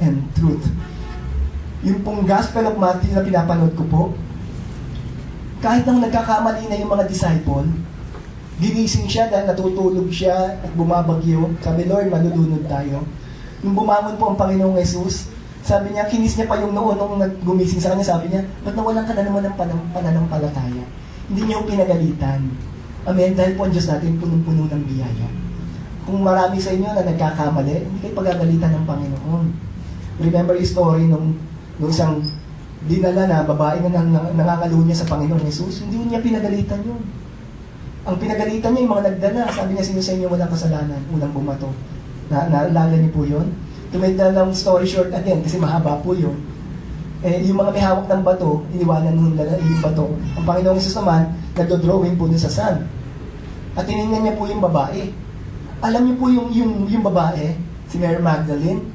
and truth. Yung pong Gospel of Matthew na pinapanood ko po, kahit nang nagkakamali na yung mga disciple, ginising siya dahil natutulog siya at bumabagyo. Sabi, Lord, malulunod tayo. Nung bumangon po ang Panginoong Jesus, sabi niya, kinis niya pa yung noon nung gumising sa kanya, sabi niya, ba't nawalan ka na naman ng pananampalataya? Hindi niya yung pinagalitan. Amen? Dahil po ang Diyos natin punong-puno ng biyaya. Kung marami sa inyo na nagkakamali, hindi kayo pagagalitan ng Panginoon. Remember yung story nung isang dinala na babae na nangangalo niya sa Panginoong Jesus, hindi niya pinagalitan yun. Ang pinagalitan niya yung mga nagdala. Sabi niya, sino sa inyo walang kasalanan? Unang bumato. Naalala niyo po yun? Tumenda ng story short again kasi mahaba po yun. Yung mga may hawak ng bato, iniwanan nung yung bato. Ang Panginoong Jesus naman, nagdo-drawing po dun sa sand. At tinignan niya po yung babae. Alam niyo po yung babae, si Mary Magdalene,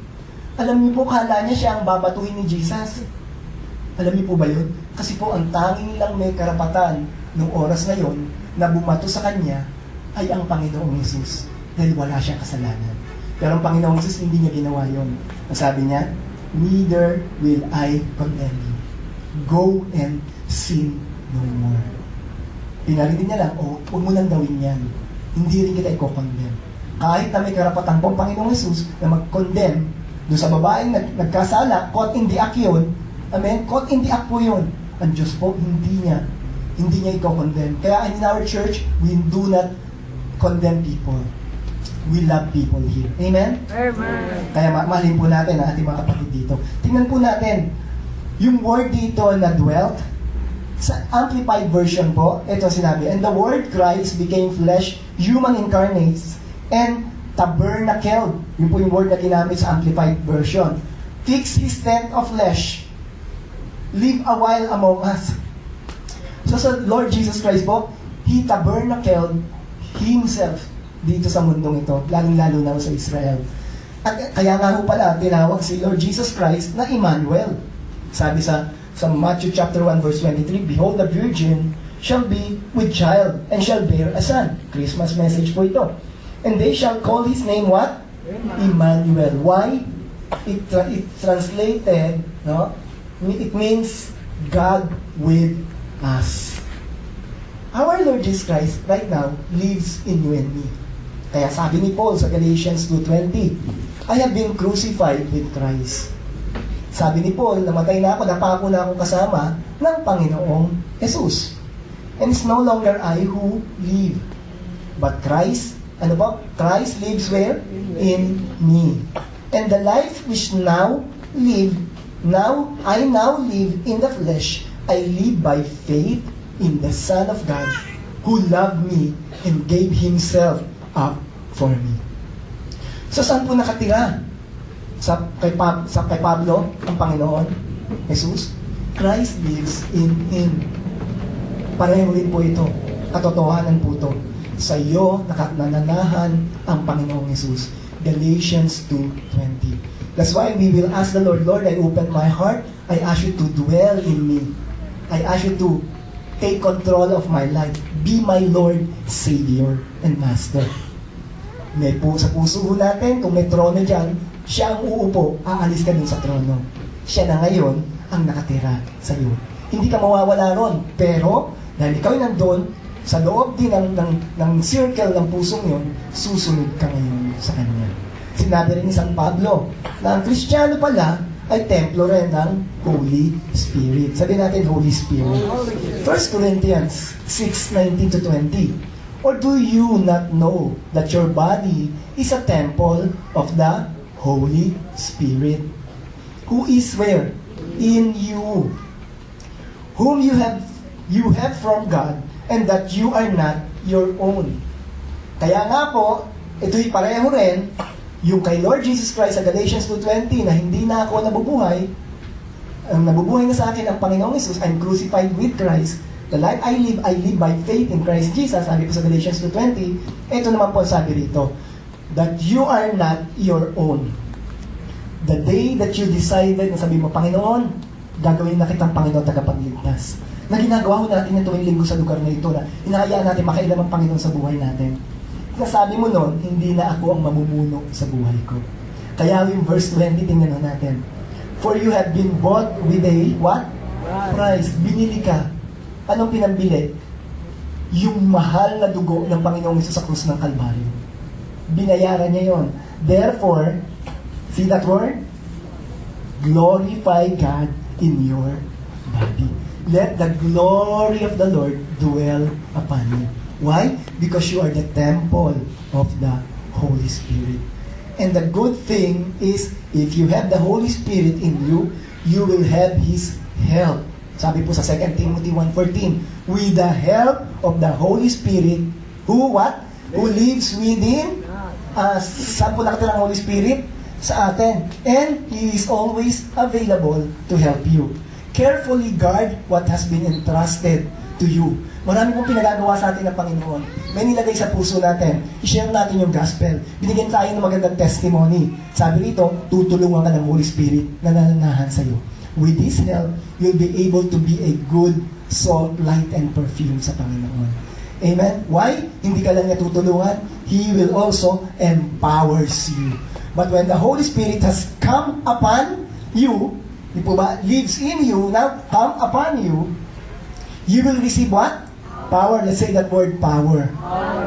alam niyo po, kala niya siya ang babatuhin ni Jesus. Alam niyo po ba yun? Kasi po, ang tanging lang may karapatan nung oras na yun, na bumato sa kanya, ay ang Panginoong Jesus. Dahil wala siyang kasalanan. Pero ang Panginoong Jesus, hindi niya ginawa yun. Ang sabi niya, neither will I condemn you. Go and sin no more. Pinarinig niya lang, huwag mo nang gawin yan. Hindi rin kita i-condemn. Kahit na may karapatan po ang Panginoong Jesus na mag-condemn doon sa babaeng nagkasala, caught in the act yun. Amen? Caught in the act po yun. Ang Diyos po, hindi niya i-condemn. Kaya in our church, we do not condemn people. We love people here. Amen? Amen. Kaya mahalin po natin ang ating mga kapatid dito. Tingnan po natin, yung word dito na dwelt, sa Amplified Version po, ito sinabi, and the word Christ became flesh, human incarnates, and tabernacled. Yun po yung word na ginamit sa Amplified Version. Fixed his tent of flesh, live a while among us. So sa Lord Jesus Christ po, He tabernacled Himself dito sa mundong ito, lalong-lalo na sa Israel. At kaya nga po pala, tinawag si Lord Jesus Christ na Emmanuel. Sabi sa Matthew chapter 1 verse 23, behold, the virgin shall be with child and shall bear a son. Christmas message po ito. And they shall call his name what? Emmanuel. Why? It translated, no? It means God with us. Our Lord Jesus Christ right now lives in you and me. Kaya sabi ni Paul sa Galatians 2:20, I have been crucified with Christ. Sabi ni Paul, namatay na ako, napako na akong kasama ng Panginoong Jesus. And it's no longer I who live, but Christ, ano ba? Christ lives where? In me. And the life which I now live in the flesh, I live by faith in the Son of God, who loved me and gave Himself up for me. So saan po nakatira? Kay Pablo, ang Panginoon, Jesus, Christ lives in Him. Pareho rin po ito. Katotohanan po ito. Sa iyo, nananahan ang Panginoong Jesus. Galatians 2:20. That's why we will ask the Lord, Lord, I open my heart. I ask you to dwell in me. I ask you to take control of my life. Be my Lord, Savior, and Master. May po sa puso natin, kung may trono dyan, siya ang uupo, aalis ka dun sa trono. Siya na ngayon ang nakatira sa iyo. Hindi ka mawawala ron. Pero, dahil ikaw ay nandun, sa loob din ng circle ng pusong yun, susunod ka ngayon sa Kanya. Sinabi rin ni San Pablo, na ang Kristiyano pala ay templo rin ng Holy Spirit. Sabi natin, Holy Spirit. 1 Corinthians 6:19-20. Or do you not know that your body is a temple of the Holy Spirit, who is where? In you, whom you have from God, and that you are not your own. Kaya nga po, ito'y pareho rin, yung kay Lord Jesus Christ sa Galatians 2:20, na hindi na ako nabubuhay, ang nabubuhay na sa akin ang Panginoong Jesus, I'm crucified with Christ. The life I live by faith in Christ Jesus, sabi po sa Galatians 2:20, ito naman po sabi rito, that you are not your own. The day that you decided na sabi mo, Panginoon, gagawin na kitang Panginoon tagapagligtas. Na ginagawa mo natin yung tuwing linggo sa lugar na ito, na hinahayaan natin makailan ang Panginoon sa buhay natin. Nasabi mo noon, hindi na ako ang mamumuno sa buhay ko. Kaya yung verse 20, tingnan natin. For you have been bought with a, what? Price. Binili ka. Anong pinambili? Yung mahal na dugo ng Panginoong Hesus sa krus ng Kalbaryo. Binayaran niya yon. Therefore, see that word? Glorify God in your body. Let the glory of the Lord dwell upon you. Why? Because you are the temple of the Holy Spirit. And the good thing is, if you have the Holy Spirit in you, you will have His help. Sabi po sa 2 Timothy 1:14, with the help of the Holy Spirit, who what? Who lives within us. Saan po nakatira ang Holy Spirit? Sa atin. And He is always available to help you. Carefully guard what has been entrusted to you. Marami pong pinagagawa sa atin ng Panginoon. May nilagay sa puso natin. I-share natin yung gospel. Binigyan tayo ng magandang testimony. Sabi rito, tutulungan ka ng Holy Spirit na nananahan sa iyo. With His help, you'll be able to be a good salt, light, and perfume sa Panginoon. Amen? Why? Hindi ka lang niya tutulungan. He will also empowers you. But when the Holy Spirit has come upon you, di po ba, lives in you, now come upon you, you will receive what? Power. Let's say that word, power.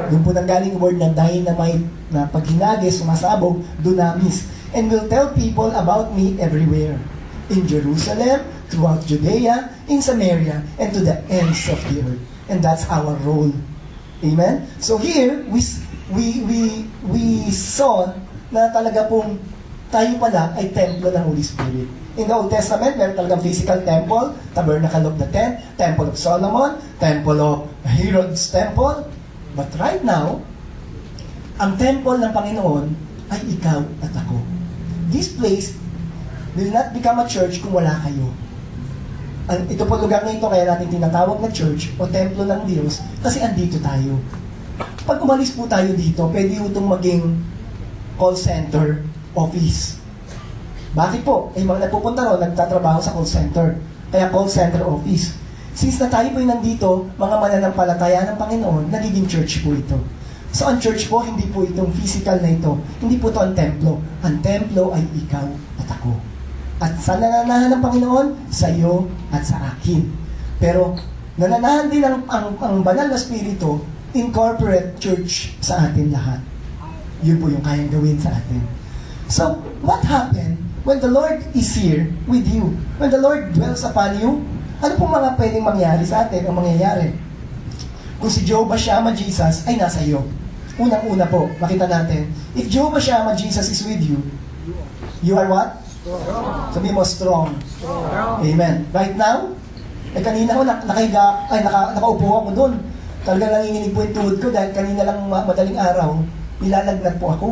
Doon po nanggaling word na dynamite, na pag hinagis, sumasabog, dunamis. And will tell people about me everywhere. In Jerusalem, throughout Judea, in Samaria, and to the ends of the earth. And that's our role. Amen? So here, we saw na talaga pong tayo pala ay templo ng Holy Spirit. In the Old Testament, meron talagang physical temple, Tabernacle of the Tent, Temple of Solomon, Temple of Herod's Temple. But right now, ang temple ng Panginoon ay ikaw at ako. This place will not become a church kung wala kayo. Ito po lugar na ito, kaya natin tinatawag na church o templo ng Diyos, kasi andito tayo. Pag umalis po tayo dito, pwede itong maging call center, office. Bakit po? Mga nagpupunta ron, nagtatrabaho sa call center. Kaya call center office. Since na tayo po'y nandito, mga mananampalataya ng Panginoon, nagiging church po ito. So ang church po, hindi po itong physical na ito. Hindi po ito ang templo. Ang templo ay ikaw at ako. At sa nananahan ng Panginoon, sa iyo at sa akin. Pero nananahan din ang banal na spirito in corporate church sa atin lahat. Yun po yung kayang gawin sa atin. So, what happened when the Lord is here with you? When the Lord dwells upon you, ano pong mga pwedeng mangyari sa atin o mangyayari? Kung si Jehovah Shammah Jesus ay nasa iyo. Unang-una po, makita natin, if Jehovah Shammah Jesus is with you, you are what? Sabi mo, strong. Amen. Right now, kanina ko nakaupo ako doon. Talagang nanginginig po yung tuhod ko dahil kanina lang madaling araw, nilalagnat po ako.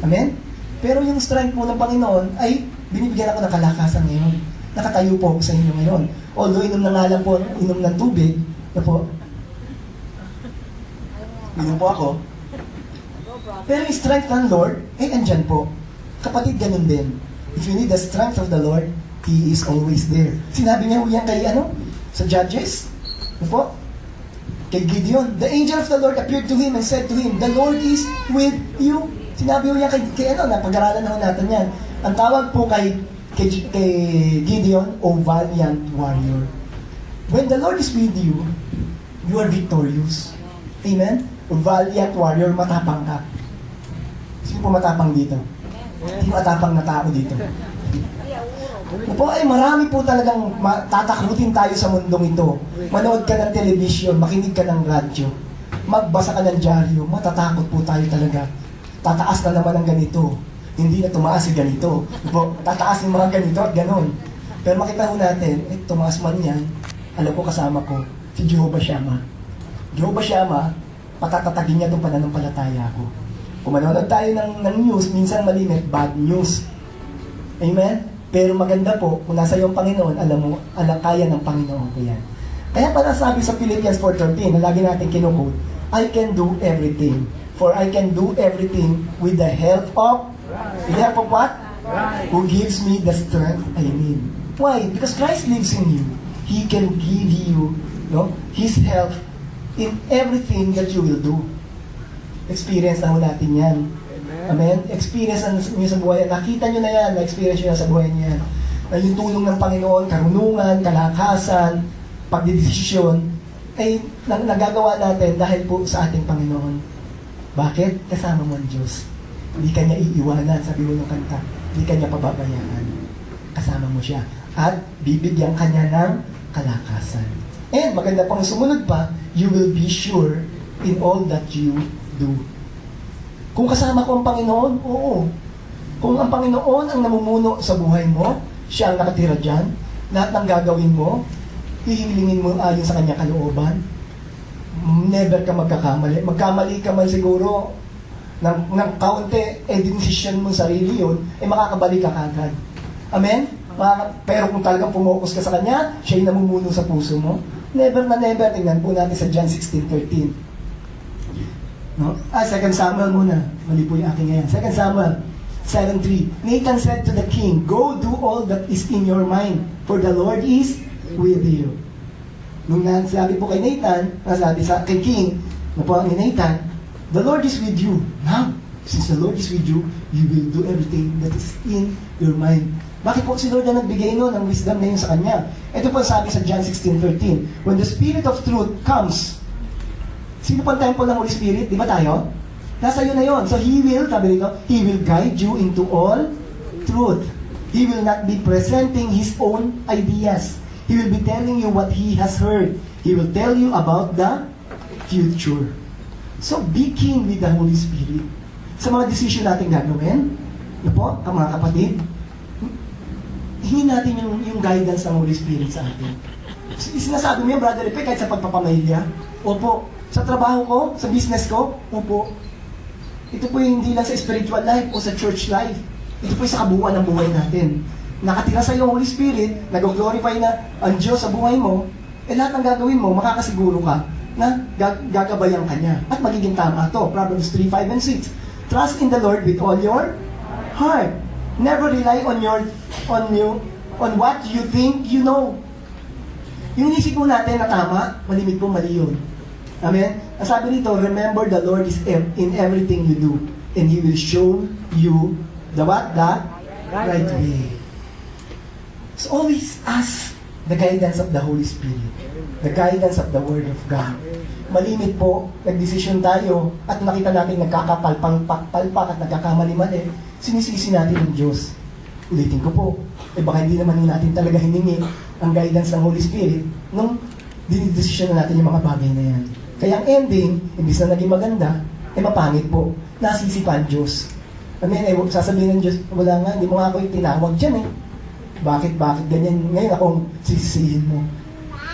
Amen? Pero yung strength po ng Panginoon ay binibigyan ako ng kalakasan ngayon. Nakatayo po ako sa inyo ngayon. Although inom na nga lang po, inom ng tubig, na po, inom po ako. Pero yung strength ng Lord, ay andyan po. Kapatid, ganun din. If you need the strength of the Lord, He is always there. Sinabi niya yan kay sa Judges, ano po? Kay Gideon, the angel of the Lord appeared to him and said to him, the Lord is with you. Sinabi niya kay napag-aralan na natin yan. Ang tawag po kay Gideon, O valiant warrior. When the Lord is with you, you are victorious. Amen? O valiant warrior, matapang ka. Sino po matapang dito? Hindi matapang na tao dito. Po ay marami po talagang tatakutin tayo sa mundong ito. Manood ka ng television, makinig ka ng radyo, magbasa ka ng dyaryo, matatakot po tayo talaga. Tataas na naman ang ganito. Hindi na tumaas si ganito. Po, tataas yung mga ganito at ganon. Pero makita ho natin, tumaas man yan, alam ko kasama ko, si Jehovah Shammah. Jehovah Shammah, patatatagin niya itong pananampalataya ko. Kung manonood tayo ng news, minsan malimit, bad news. Amen? Pero maganda po, kung nasa iyong Panginoon, alam kaya ng Panginoon ko yan. Kaya pala sabi sa Philippians 4:13, na lagi natin kinuquote, I can do everything. For I can do everything with the help of, what? Who gives me the strength I need. Why? Because Christ lives in you. He can give you His help in everything that you will do. Experience na ho natin yan. Amen? Experience niyo sa buhay. Nakita niyo na yan, na-experience niyo na sa buhay niyo yan. Yung tulong ng Panginoon, karunungan, kalakasan, pagdidesisyon, ay nagagawa natin dahil po sa ating Panginoon. Bakit? Kasama mo ang Diyos. Hindi ka niya iiwanan, sabi mo ng kanta. Hindi ka niya pababayaan. Kasama mo siya. At bibigyan ka niya ng kalakasan. And maganda pang sumunod pa, you will be sure in all that you do. Kung kasama ko ang Panginoon, oo. Kung ang Panginoon ang namumuno sa buhay mo, siya ang nakatira dyan, lahat ng gagawin mo, hihilingin mo ayon sa kanyang kalooban, never ka magkakamali. Magkamali ka man siguro ng kaunti, decision mo sarili yun, makakabalik ka kagad. Amen? Pero kung talagang pumokus ka sa kanya, siya yung namumuno sa puso mo, never na never. Tingnan po natin sa John 16:13. No? 2 Samuel muna. Mali po yung aking ngayon. 2 Samuel 7:3. Nathan said to the king, "Go do all that is in your mind, for the Lord is with you." Nung nasabi po kay Nathan, nasabi sa kay king, na po ni Nathan, "The Lord is with you." Now, since the Lord is with you, you will do everything that is in your mind. Bakit po si Lord na nagbigay no ng wisdom na yun sa kanya? Ito po sabi sa John 16:13. When the Spirit of truth comes, sino po ang temple ng Holy Spirit? Di ba tayo? Nasa iyo na yun. So He will, sabi dito, He will guide you into all truth. He will not be presenting His own ideas. He will be telling you what He has heard. He will tell you about the future. So be keen with the Holy Spirit. Sa mga decision natin gagawin, ano po, mga kapatid, hingin natin yung guidance ng Holy Spirit sa atin. Sinasabi mo yan, Brother Epe, kahit sa pagpapamilya, opo. Sa trabaho ko, sa business ko, opo. Ito po yung hindi lang sa spiritual life o sa church life. Ito po yung sa kabuuan ng buhay natin. Nakatira sa iyo ang Holy Spirit, nag-glorify na ang Diyos sa buhay mo, lahat ng gagawin mo, makakasiguro ka na gagabayan ka niya. At magiging tama ito. Proverbs 3:5 and 6. Trust in the Lord with all your heart. Never rely on what you think you know. Yung isip mo natin na tama, malimit po mali yun. Amen? Ang sabi dito, remember the Lord is in everything you do, and He will show you the what? The right way. So always ask the guidance of the Holy Spirit, the guidance of the Word of God. Malimit po, nagdesisyon tayo at nakita natin nagkakapalpak at nagkakamali-mali, sinisisi natin ng Diyos. Ulitin ko po, baka hindi naman natin talaga hiningi ang guidance ng Holy Spirit nung dinidesisyon na natin yung mga bagay na yan. Kaya ang ending, imbis na naging maganda, mapangit po. Nasisi pa ang Diyos. Amen, sasabihin ng Diyos, wala nga, hindi mo nga ako tinawag dyan eh. Bakit ganyan? Ngayon akong sisisihin mo.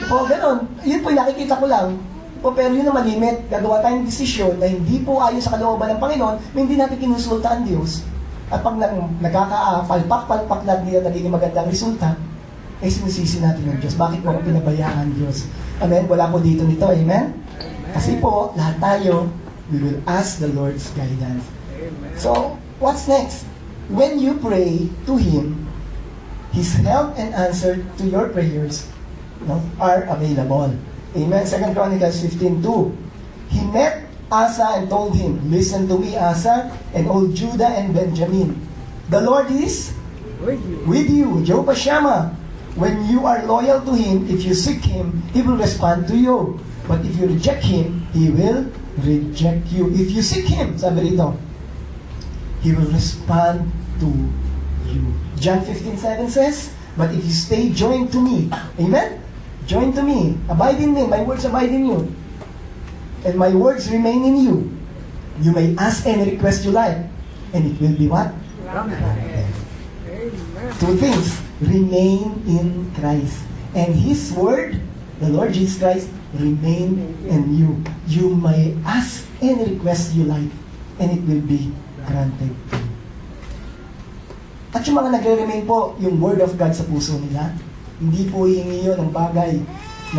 Po, ganon. Yun po, nakikita ko lang. Po, pero yun na malimit. Gagawa tayong desisyon na hindi po ayon sa kalooban ng Panginoon, na hindi natin kinusulta ang Diyos. At pag nagkakapalpak na hindi na nagiging magandang resulta, ay sinisisi natin ng Diyos. Bakit po ako pinabayaan ang Diyos? Amen? Wala po dito nito. Amen? Kasi po, lahat tayo, we will ask the Lord's guidance. So, what's next? When you pray to Him, His help and answer to your prayers are available. Amen? 2 Chronicles 15:2. He met Asa and told him, "Listen to me, Asa, and all Judah and Benjamin. The Lord is with you. Jehovah Shammah. When you are loyal to Him, if you seek Him, He will respond to you. But if you reject Him, He will reject you." If you seek Him, sabi rito, He will respond to you. John 15:7 says, "But if you stay joined to me," amen? Join to me. Abide in me. My words abide in you. And my words remain in you. You may ask any request you like. And it will be what? Granted. Two things. Remain in Christ. And His word, the Lord Jesus Christ, remain in you. You may ask any request you like. And it will be granted to you. At yung mga nagre-remain po, yung word of God sa puso nila, hindi po hihingi yun ng bagay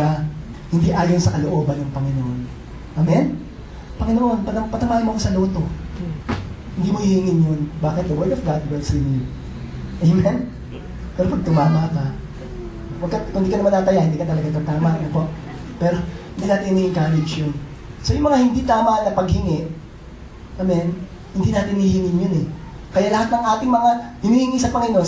na hindi ayon sa kalooban ng Panginoon. Amen? Panginoon, patamahin mo ako sa loto. Hindi mo hihingin yun. Bakit? The word of God dwells in you. Amen? Pero pag tumama ka, kung hindi ka naman nataya, hindi ka talaga tatama. Ano po? Pero hindi natin ini-encourage yun. So yung mga hindi tama na paghingi, amen, hindi natin hihingin yun eh. Kaya lahat ng ating mga hinihingi sa Panginoon,